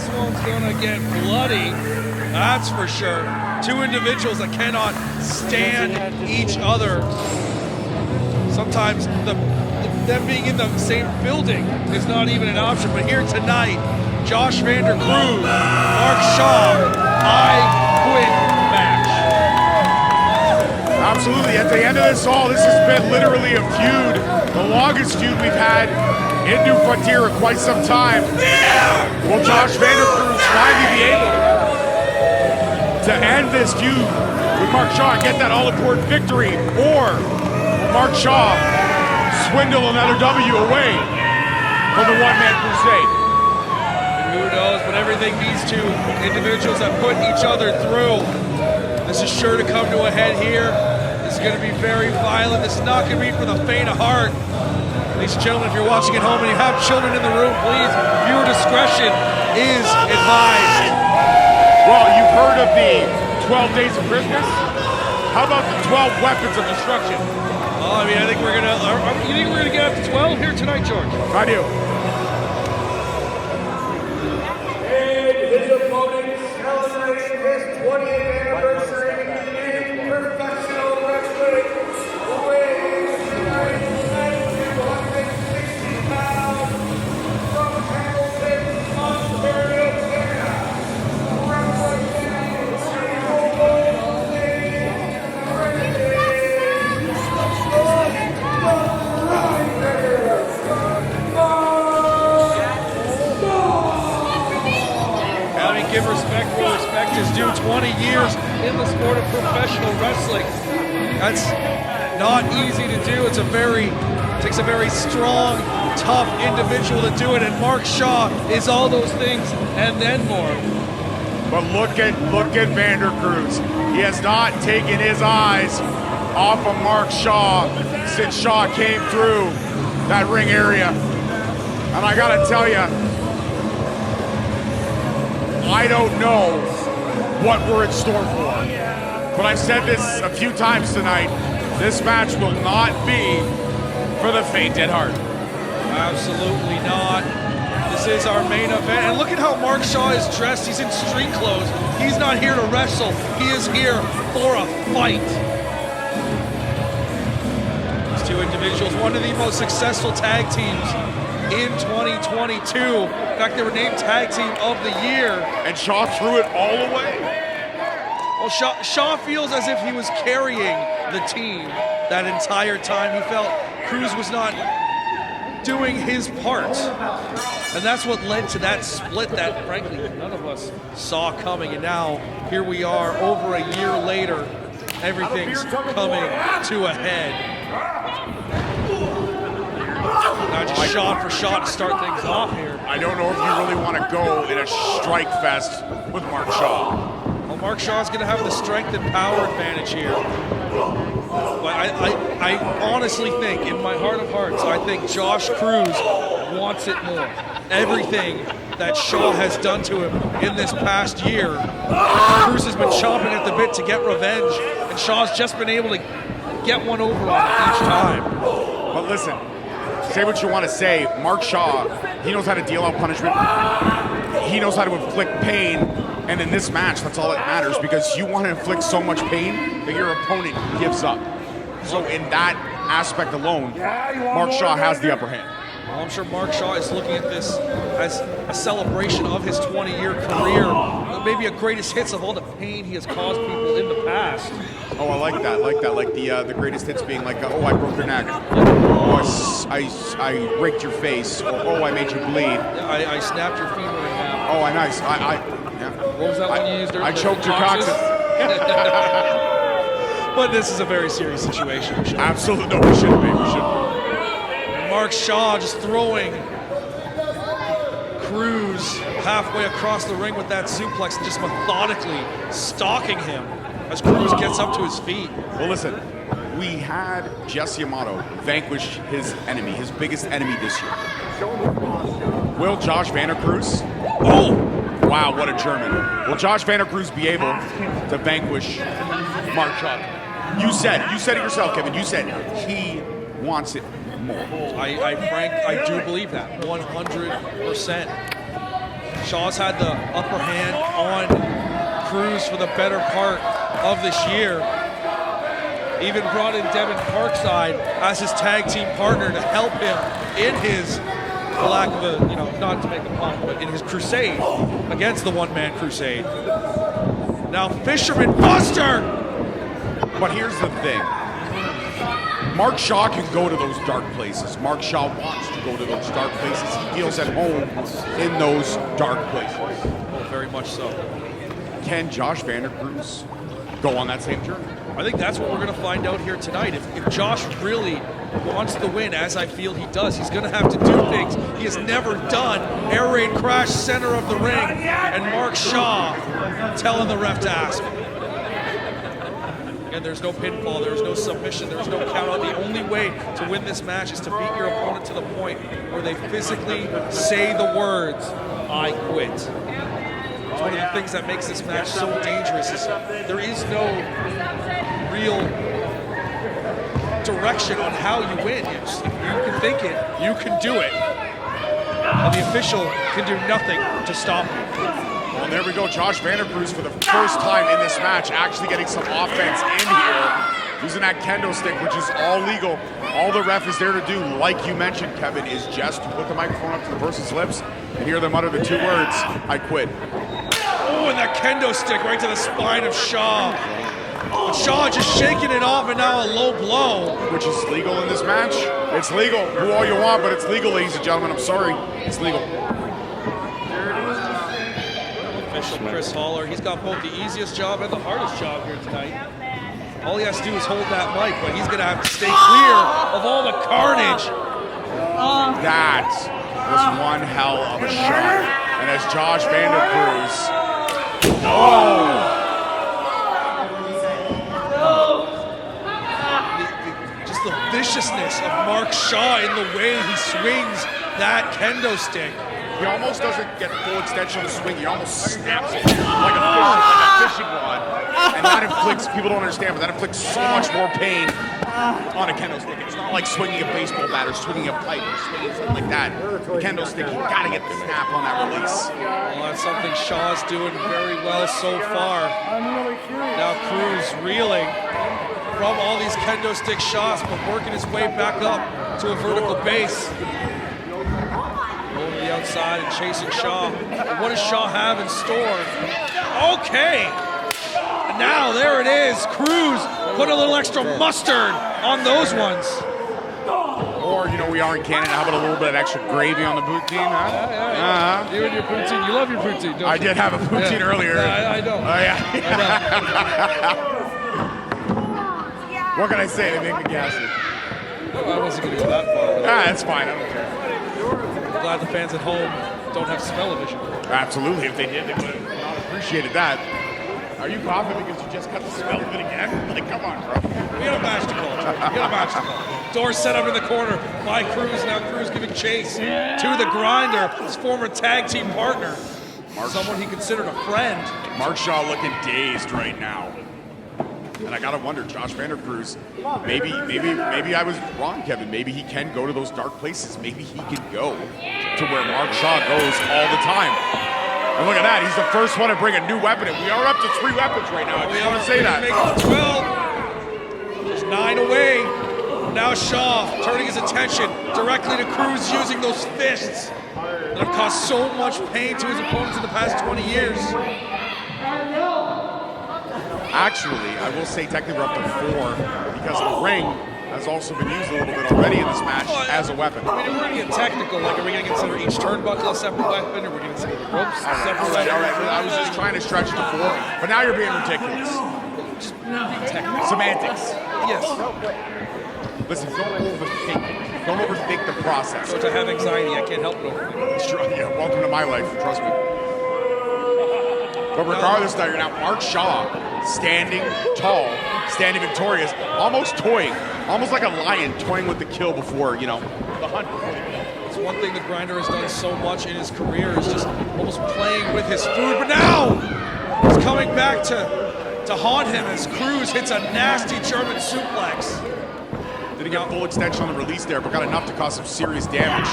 this one's gonna get bloody, that's for sure. Two individuals that cannot stand each other. Sometimes them being in the same building is not even an option, but here tonight, Josh Vander Cruz, Mark Shaw, I quit match. Absolutely, at the end of this all, this has been literally a feud, the longest feud we've had in New Frontier in quite some time. Will Josh Vander Cruz finally be able to end this feud with Mark Shaw and get that all-important victory, or will Mark Shaw swindle another W away from the one-man crusade? Who knows, but everything these two individuals have put each other through, this is sure to come to a head here. This is going to be very violent. This is not going to be for the faint of heart. Ladies and gentlemen, if you're watching at home and you have children in the room, please, viewer discretion is advised. Well, you've heard of the 12 days of Christmas? How about the 12 weapons of destruction? Well, I mean, I think we're going to, you think we're going to get up to 12 here tonight, George? I do. His opponent celebrating his 20th anniversary in professional wrestling, weighing 260 pounds from Hamilton, Ontario, Canada, representing Cobourg City, give respect where respect is due. 20 years in the sport of professional wrestling. That's not easy to do. It takes a very strong, tough individual to do it, and Mark Shaw is all those things and then more. But look at Vander Cruz. He has not taken his eyes off of Mark Shaw since Shaw came through that ring area. And I gotta tell you, I don't know what we're in store for, but I've said this a few times tonight. This match will not be for the faint at heart. Absolutely not. This is our main event, and look at how Mark Shaw is dressed. He's in street clothes. He's not here to wrestle. He is here for a fight. These two individuals, one of the most successful tag teams in 2022. In fact, they were named Tag Team of the Year. And Shaw threw it all away. Well, Shaw feels as if he was carrying the team that entire time. He felt Cruz was not doing his part. And that's what led to that split that, frankly, none of us saw coming. And now, here we are, over a year later, everything's coming to a head. Now just shot for shot to start things off here. I don't know if you really want to go in a strike fest with Mark Shaw. Well, Mark Shaw's going to have the strength and power advantage here. But I honestly think, in my heart of hearts, I think Josh Cruz wants it more. Everything that Shaw has done to him in this past year, Cruz has been chomping at the bit to get revenge, and Shaw's just been able to get one over on it each time. But listen, say what you want to say, Mark Shaw, he knows how to deal out punishment. He knows how to inflict pain. And in this match, that's all that matters, because you want to inflict so much pain that your opponent gives up. So in that aspect alone, Mark Shaw has the upper hand. Well, I'm sure Mark Shaw is looking at this as a celebration of his 20-year career. Maybe a greatest hits of all the pain he has caused people in the past. Oh, I like that. Like the greatest hits being like, oh, I broke your neck. Oh, I raked your face. Or, oh, I made you bleed. I snapped your femur in half. Oh, nice. Yeah. What was that one you used earlier? I choked your coccyx. But this is a very serious situation. Absolutely. No, we shouldn't be. Mark Shaw just throwing Cruz halfway across the ring with that suplex and just methodically stalking him as Cruz gets up to his feet. Well, listen, we had Jesse Amato vanquish his enemy, his biggest enemy this year. Will Josh Vander Cruz? Oh! Wow, what a German. Will Josh Vander Cruz be able to vanquish Mark Shaw? You said it yourself, Kevin. You said he wants it more. I do believe that, 100%. Shaw's had the upper hand on Cruz for the better part of this year. Even brought in Devin Parkside as his tag team partner to help him in his, for lack of a, not to make a pun, but in his crusade against the one-man crusade. Now Fisherman Buster! But here's the thing. Mark Shaw can go to those dark places. Mark Shaw wants to go to those dark places. He feels at home in those dark places. Oh, very much so. Can Josh Vander Cruz go on that same journey? I think that's what we're going to find out here tonight. If Josh really wants the win, as I feel he does, he's going to have to do things he has never done. Air raid crash, center of the ring, and Mark Shaw telling the ref to ask. And there's no pinfall, there's no submission, there's no count out. The only way to win this match is to beat your opponent to the point where they physically say the words, "I quit." It's one of the things that makes this match so dangerous is there is no real direction on how you win. You can think it, you can do it. And the official can do nothing to stop you. Well, there we go. Josh Vander Cruz for the first time in this match actually getting some offense in here. Using that kendo stick, which is all legal. All the ref is there to do, like you mentioned, Kevin, is just to put the microphone up to the person's lips and hear them utter the two words, "I quit." Oh, and that kendo stick right to the spine of Shaw. But Shaw just shaking it off, and now a low blow. Which is legal in this match. It's legal. Do all you want, but it's legal, ladies and gentlemen. I'm sorry. It's legal. Official Chris Haller, he's got both the easiest job and the hardest job here tonight. All he has to do is hold that mic, but he's going to have to stay clear of all the carnage. That was one hell of a shot. And as Josh Vander Cruz, Just the viciousness of Mark Shaw in the way he swings that kendo stick. he almost doesn't get full extension of the swing. He almost snaps it like a fishing rod. And that inflicts, people don't understand, but that inflicts so much more pain on a kendo stick. It's not like swinging a baseball bat or swinging a pipe or swinging something like that. The kendo stick, you gotta get the snap on that release. Well, that's something Shaw's doing very well so far. Now Cruz reeling from all these kendo stick shots, but working his way back up to a vertical base. Going to the outside and chasing Shaw. But what does Shaw have in store? Okay. And now there it is. Cruz put a little extra mustard on those ones. Or, we are in Canada. How about a little bit of extra gravy on the poutine, huh? Yeah. You and your poutine. You love your poutine, don't you? I did have a poutine earlier. Yeah, I know. Oh, yeah. What can I say? They make me gassy. I wasn't going to go that far. That's fine. I don't care. I'm glad the fans at home don't have smell-o-vision. Absolutely. If they did, they would have not appreciated that. Are you coughing because you just got the smell of it again? Like, come on, bro. We got a match to call. Door set up in the corner by Cruz. Now Cruz giving chase to the Grinder, his former tag team partner. Someone he considered a friend. Mark Shaw looking dazed right now. And I gotta wonder, Josh Vander Cruz, maybe I was wrong, Kevin. Maybe he can go to those dark places. Maybe he can go to where Mark Shaw goes all the time. And look at that, he's the first one to bring a new weapon in. We are up to 3 weapons right now. I just want to say that. Make it 12. There's 9 away. Now Shaw turning his attention directly to Cruz, using those fists that have caused so much pain to his opponents in the past 20 years. Actually, I will say technically we're up to 4 because the ring has also been used a little bit already in this match as a weapon. I mean, we're going to get technical. Like, are we going to consider each turnbuckle a separate weapon, or are we going to consider the ropes a separate weapon? All right. I was just trying to stretch it to 4, but now you're being ridiculous. Just be technical. Semantics. Yes. Listen, don't overthink it. Don't overthink the process. So to have anxiety, I can't help but overthink. Yeah, welcome to my life, trust me. But regardless, now you're now Mark Shaw, standing tall, standing victorious, almost toying, almost like a lion toying with the kill before, the hunt. It's one thing the Grinder has done so much in his career is just almost playing with his food. But now it's coming back to haunt him as Cruz hits a nasty German suplex. Didn't get full extension on the release there, but got enough to cause some serious damage.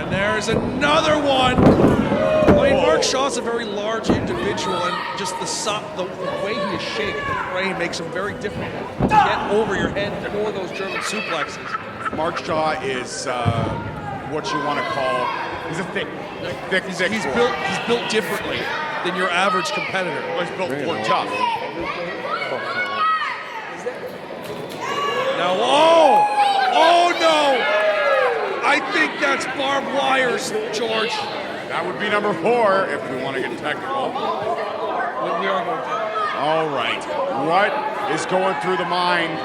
And there's another one. I mean, Mark Shaw's a very large individual, and just the way he is shaped, the frame makes him very difficult to get over your head for those German suplexes. Mark Shaw is what you want to call, he's a thick He's boy. built differently than your average competitor. Well, he's built more tough. Now, oh no! I think that's barbed wires, George. That would be number 4 if we want to get technical. We are going to. All right. What is going through the mind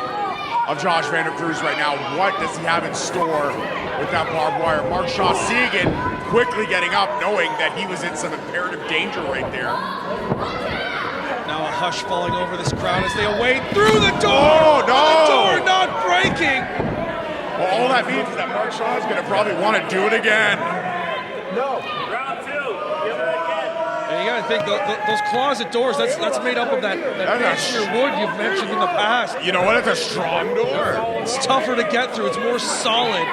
of Josh Vander Cruz right now? What does he have in store with that barbed wire? Mark Shaw seeing it, quickly getting up, knowing that he was in some imperative danger right there. Now a hush falling over this crowd as they await through the door. Oh, no! The door not breaking. Well, all that means is that Mark Shaw is going to probably want to do it again. No. Round 2. Give it again. And you got to think those closet doors. That's made up of that engineered wood you've mentioned in the past. You know what? It's a strong door. It's tougher to get through. It's more solid.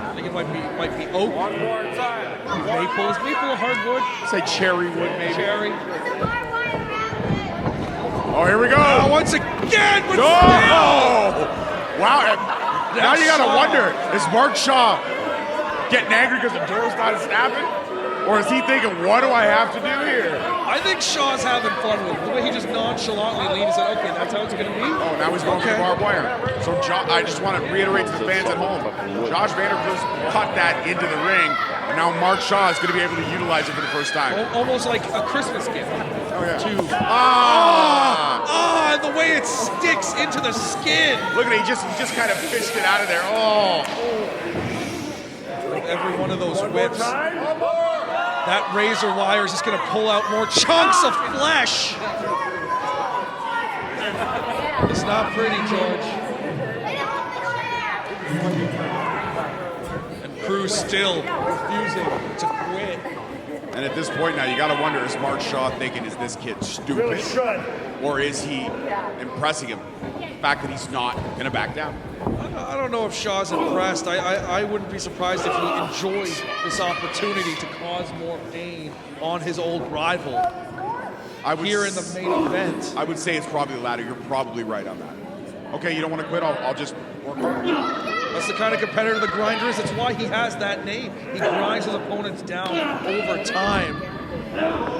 I think it might be oak. One more time. Maple. Is maple a hardwood? Say cherry wood, maybe. Cherry. Oh, here we go. Once again, but Oh! Wow. Now you got to Shaw. wonder, is Mark Shaw getting angry because the door's not snapping? Or is he thinking, what do I have to do here? I think Shaw's having fun with it. The way he just nonchalantly leaned and said, okay, that's how it's going to be. Oh, now he's going for the barbed wire. So I just want to reiterate to the fans at home, Josh Vander Cruz cut that into the ring, and now Mark Shaw is going to be able to utilize it for the first time. Almost like a Christmas gift. Oh, yeah. And the way it sticks into the skin. Look at it, he just kind of fished it out of there. Oh. Every one of those whips. That razor wire is just going to pull out more chunks of flesh. It's not pretty, George. And Cruz still refusing to quit. And at this point now, you got to wonder, is Mark Shaw thinking, is this kid stupid? Or is he impressing him? The fact that he's not going to back down. I don't know if Shaw's impressed. I wouldn't be surprised if he enjoyed this opportunity to cause more pain on his old rival here in the main event. I would say it's probably the latter. You're probably right on that. Okay, you don't want to quit? I'll just work hard. That's the kind of competitor the Grinder is. That's why he has that name. He grinds his opponents down over time.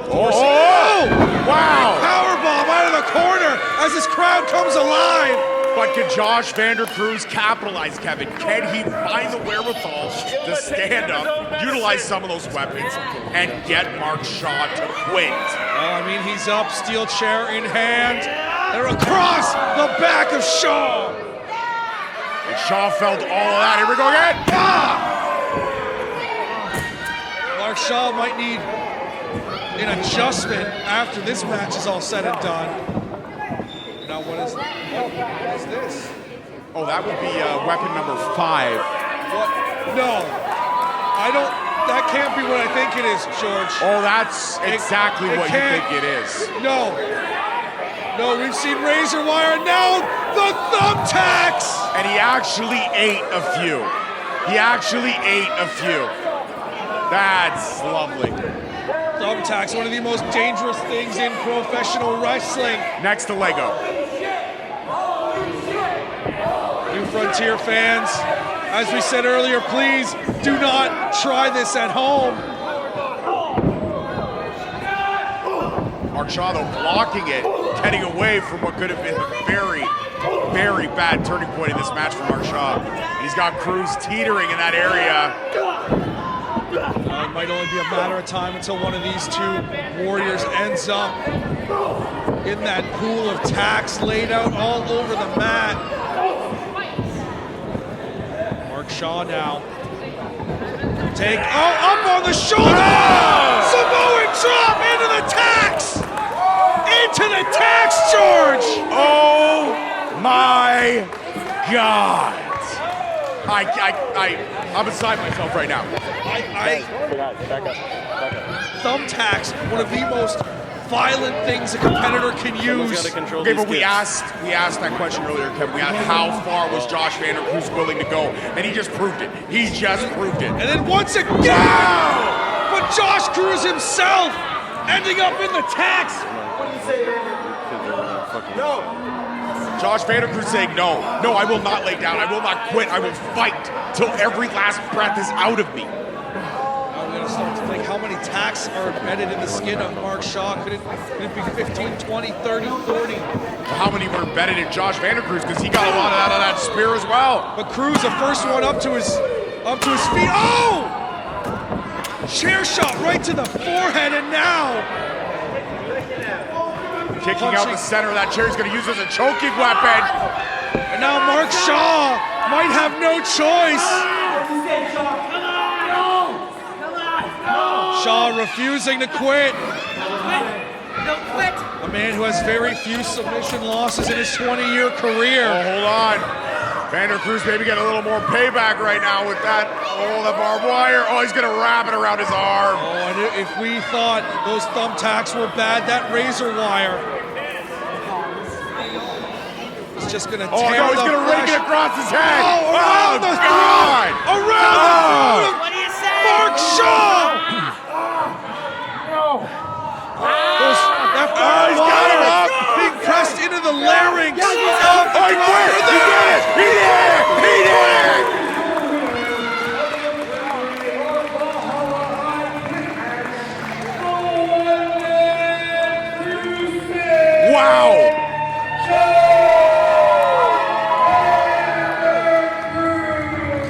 Oh! Wow! Powerbomb out of the corner as this crowd comes alive. But can Josh Vander Cruz capitalize, Kevin? Can he find the wherewithal to stand up, utilize some of those weapons, and get Mark Shaw to quit? I mean, he's up, steel chair in hand. They're across the back of Shaw. And Shaw felt all of that. Here we go again. Mark Shaw might need an adjustment after this match is all said and done. Now, what is this? Oh, that would be weapon number 5. What? No. I don't. That can't be what I think it is, George. Oh, that's exactly what you think it is. No. No, we've seen razor wire, now the thumbtacks! And he actually ate a few. That's lovely. Thumbtacks, one of the most dangerous things in professional wrestling. Next to Lego. New Frontier fans, as we said earlier, please do not try this at home. Mark Shaw, though, blocking it, getting away from what could have been a very, very bad turning point in this match for Mark Shaw. And he's got Cruz teetering in that area. It might only be a matter of time until one of these two warriors ends up in that pool of tacks laid out all over the mat. Mark Shaw now. Up on the shoulder! Oh! Samoan drop into the tacks! Into the tacks, George! Oh my God! I'm beside myself right now. Thumbtacks, one of the most violent things a competitor can use. Okay, but we asked that question earlier, Kevin. We asked how far was Josh Vander Cruz willing to go, and he just proved it. He just proved it. And then once again, but Josh Cruz himself ending up in the tax. What do you say, Vander? No. Josh Vander Cruz saying, no, I will not lay down. I will not quit. I will fight till every last breath is out of me. I'm going to start to think how many tacks are embedded in the skin of Mark Shaw. Could it be 15, 20, 30, 40? How many were embedded in Josh Vander Cruz? Because he got a lot out of that spear as well. But Cruz, the first one up to his feet. Oh! Chair shot right to the forehead, and now kicking out the center of that chair. He's going to use it as a choking weapon. And now Mark Shaw might have no choice. Shaw refusing to quit. A man who has very few submission losses in his 20-year career. Oh, hold on. Vander Cruz maybe get a little more payback right now with that. Oh, the barbed wire. Oh, he's going to wrap it around his arm. Oh, and if we thought those thumbtacks were bad, that razor wire is just going to tear no, he's going to rake it across his head. Oh, around the throat! Around the throat! What do you say? Mark Shaw! That barbed wire being pressed into the larynx of the driver there. He did it! Wow!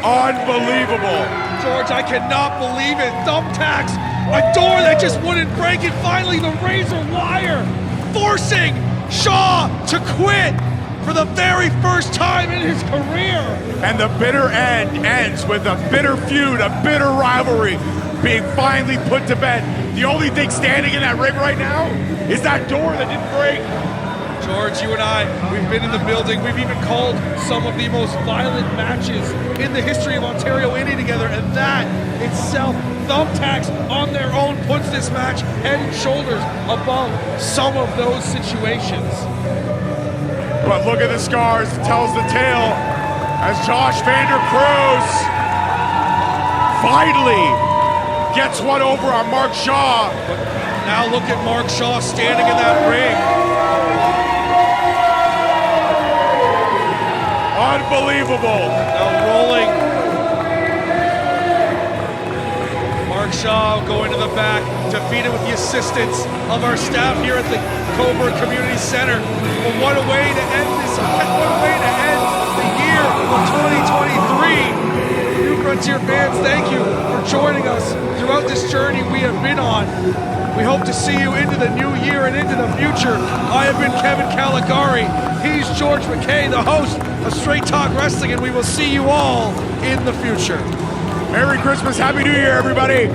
Unbelievable. George, I cannot believe it. Thumbtacks, a door that just wouldn't break, and finally the razor wire forcing Shaw to quit for the very first time in his career. And the bitter end ends with a bitter feud, a bitter rivalry being finally put to bed. The only thing standing in that ring right now is that door that didn't break. George, you and I, we've been in the building. We've even called some of the most violent matches in the history of Ontario Indie together, and that itself, thumbtacks on their own, puts this match head and shoulders above some of those situations. But look at the scars, it tells the tale as Josh Vander Cruz finally gets one over on Mark Shaw. But now look at Mark Shaw standing in that ring. Unbelievable. Now rolling. Mark Shaw going to the back, defeated with the assistance of our staff here at the Cobourg Community Center. But what a way to end this, what a way to end the year of 2023. New Frontier fans, thank you for joining us throughout this journey we have been on. We hope to see you into the new year and into the future. I have been Kevin Caligari. He's George McKay, the host of Straight Talk Wrestling, and we will see you all in the future. Merry Christmas, Happy New Year, everybody.